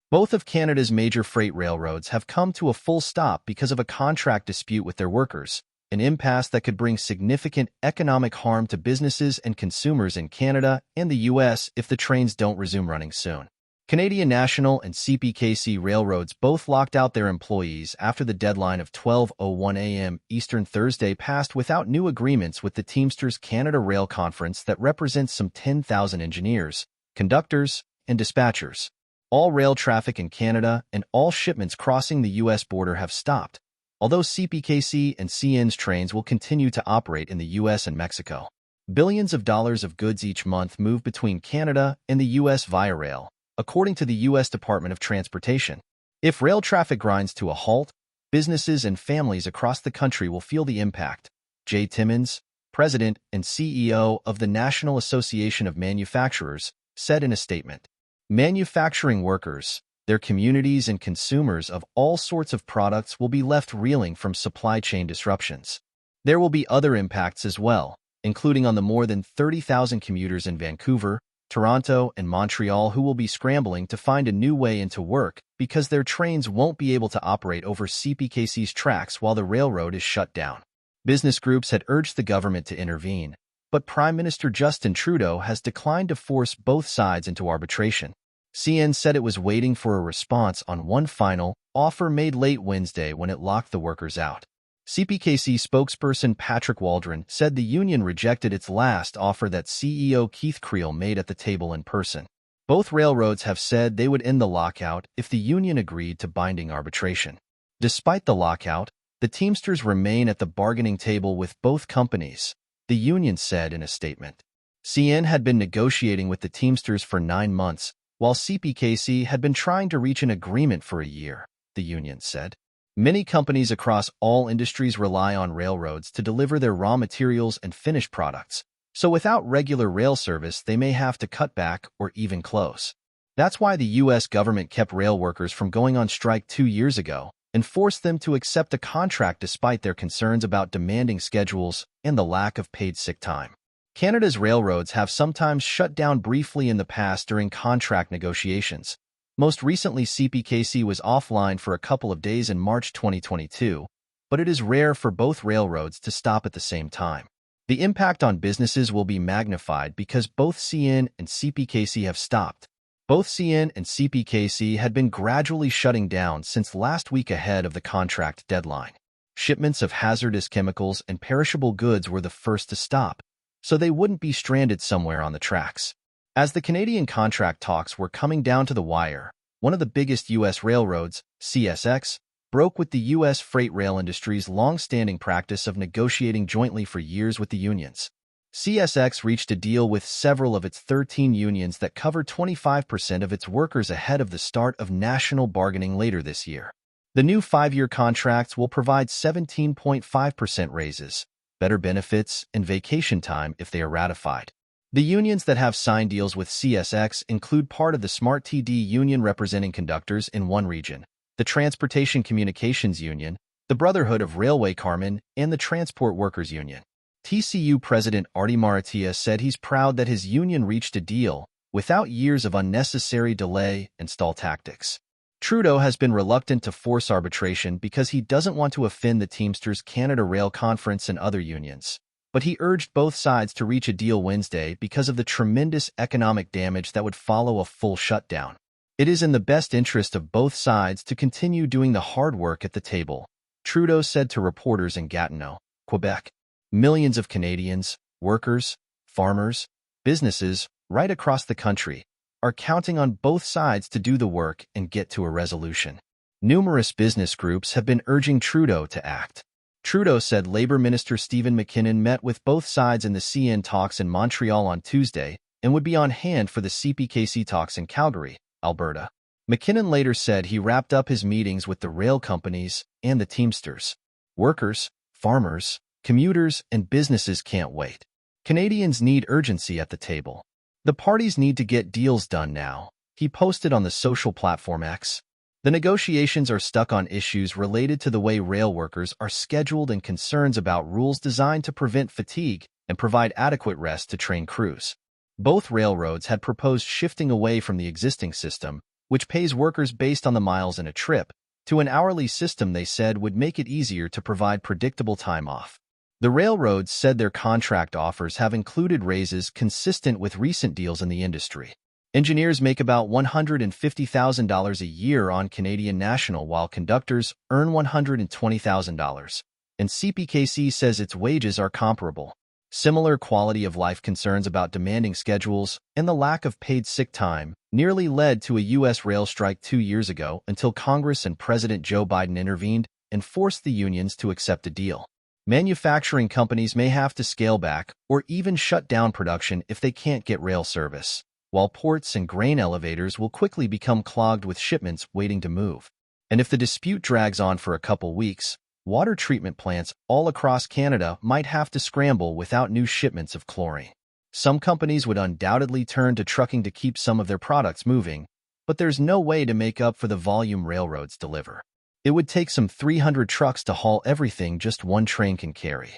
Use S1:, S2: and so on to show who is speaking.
S1: Both of Canada's major freight railroads have come to a full stop because of a contract dispute with their workers, an impasse that could bring significant economic harm to businesses and consumers in Canada and the U.S. if the trains don't resume running soon. Canadian National and CPKC railroads both locked out their employees after the deadline of 12:01 a.m. Eastern Thursday passed without new agreements with the Teamsters Canada Rail Conference that represents some 10,000 engineers, conductors, and dispatchers. All rail traffic in Canada and all shipments crossing the U.S. border have stopped, although CPKC and CN's trains will continue to operate in the U.S. and Mexico. Billions of dollars of goods each month move between Canada and the U.S. via rail, according to the U.S. Department of Transportation. If rail traffic grinds to a halt, businesses and families across the country will feel the impact. Jay Timmons, president and CEO of the National Association of Manufacturers, said in a statement. Manufacturing workers, their communities and consumers of all sorts of products will be left reeling from supply chain disruptions. There will be other impacts as well, including on the more than 30,000 commuters in Vancouver, Toronto, and Montreal who will be scrambling to find a new way into work because their trains won't be able to operate over CPKC's tracks while the railroad is shut down. Business groups had urged the government to intervene, but Prime Minister Justin Trudeau has declined to force both sides into arbitration. CN said it was waiting for a response on one final offer made late Wednesday when it locked the workers out. CPKC spokesperson Patrick Waldron said the union rejected its last offer that CEO Keith Creel made at the table in person. Both railroads have said they would end the lockout if the union agreed to binding arbitration. Despite the lockout, the Teamsters remain at the bargaining table with both companies, the union said in a statement. CN had been negotiating with the Teamsters for 9 months, while CPKC had been trying to reach an agreement for a year, the union said. Many companies across all industries rely on railroads to deliver their raw materials and finished products, so without regular rail service they may have to cut back or even close. That's why the U.S. government kept rail workers from going on strike 2 years ago and forced them to accept a contract despite their concerns about demanding schedules and the lack of paid sick time. Canada's railroads have sometimes shut down briefly in the past during contract negotiations. Most recently, CPKC was offline for a couple of days in March 2022, but it is rare for both railroads to stop at the same time. The impact on businesses will be magnified because both CN and CPKC have stopped. Both CN and CPKC had been gradually shutting down since last week ahead of the contract deadline. Shipments of hazardous chemicals and perishable goods were the first to stop, so they wouldn't be stranded somewhere on the tracks. As the Canadian contract talks were coming down to the wire, one of the biggest U.S. railroads, CSX, broke with the U.S. freight rail industry's long-standing practice of negotiating jointly for years with the unions. CSX reached a deal with several of its 13 unions that covered 25% of its workers ahead of the start of national bargaining later this year. The new 5-year contracts will provide 17.5% raises, better benefits, and vacation time if they are ratified. The unions that have signed deals with CSX include part of the Smart TD union representing conductors in one region, the Transportation Communications Union, the Brotherhood of Railway Carmen, and the Transport Workers Union. TCU President Artie Maratia said he's proud that his union reached a deal without years of unnecessary delay and stall tactics. Trudeau has been reluctant to force arbitration because he doesn't want to offend the Teamsters Canada Rail Conference and other unions. But he urged both sides to reach a deal Wednesday because of the tremendous economic damage that would follow a full shutdown. It is in the best interest of both sides to continue doing the hard work at the table, Trudeau said to reporters in Gatineau, Quebec. Millions of Canadians, workers, farmers, businesses, right across the country, are counting on both sides to do the work and get to a resolution. Numerous business groups have been urging Trudeau to act. Trudeau said Labour Minister Stephen McKinnon met with both sides in the CN talks in Montreal on Tuesday and would be on hand for the CPKC talks in Calgary, Alberta. McKinnon later said he wrapped up his meetings with the rail companies and the Teamsters. Workers, farmers, commuters, and businesses can't wait. Canadians need urgency at the table. The parties need to get deals done now, he posted on the social platform X. The negotiations are stuck on issues related to the way rail workers are scheduled and concerns about rules designed to prevent fatigue and provide adequate rest to train crews. Both railroads had proposed shifting away from the existing system, which pays workers based on the miles in a trip, to an hourly system they said would make it easier to provide predictable time off. The railroads said their contract offers have included raises consistent with recent deals in the industry. Engineers make about $150,000 a year on Canadian National, while conductors earn $120,000, and CPKC says its wages are comparable. Similar quality of life concerns about demanding schedules and the lack of paid sick time nearly led to a U.S. rail strike 2 years ago until Congress and President Joe Biden intervened and forced the unions to accept a deal. Manufacturing companies may have to scale back or even shut down production if they can't get rail service, while ports and grain elevators will quickly become clogged with shipments waiting to move. And if the dispute drags on for a couple weeks, water treatment plants all across Canada might have to scramble without new shipments of chlorine. Some companies would undoubtedly turn to trucking to keep some of their products moving, but there's no way to make up for the volume railroads deliver. It would take some 300 trucks to haul everything just one train can carry.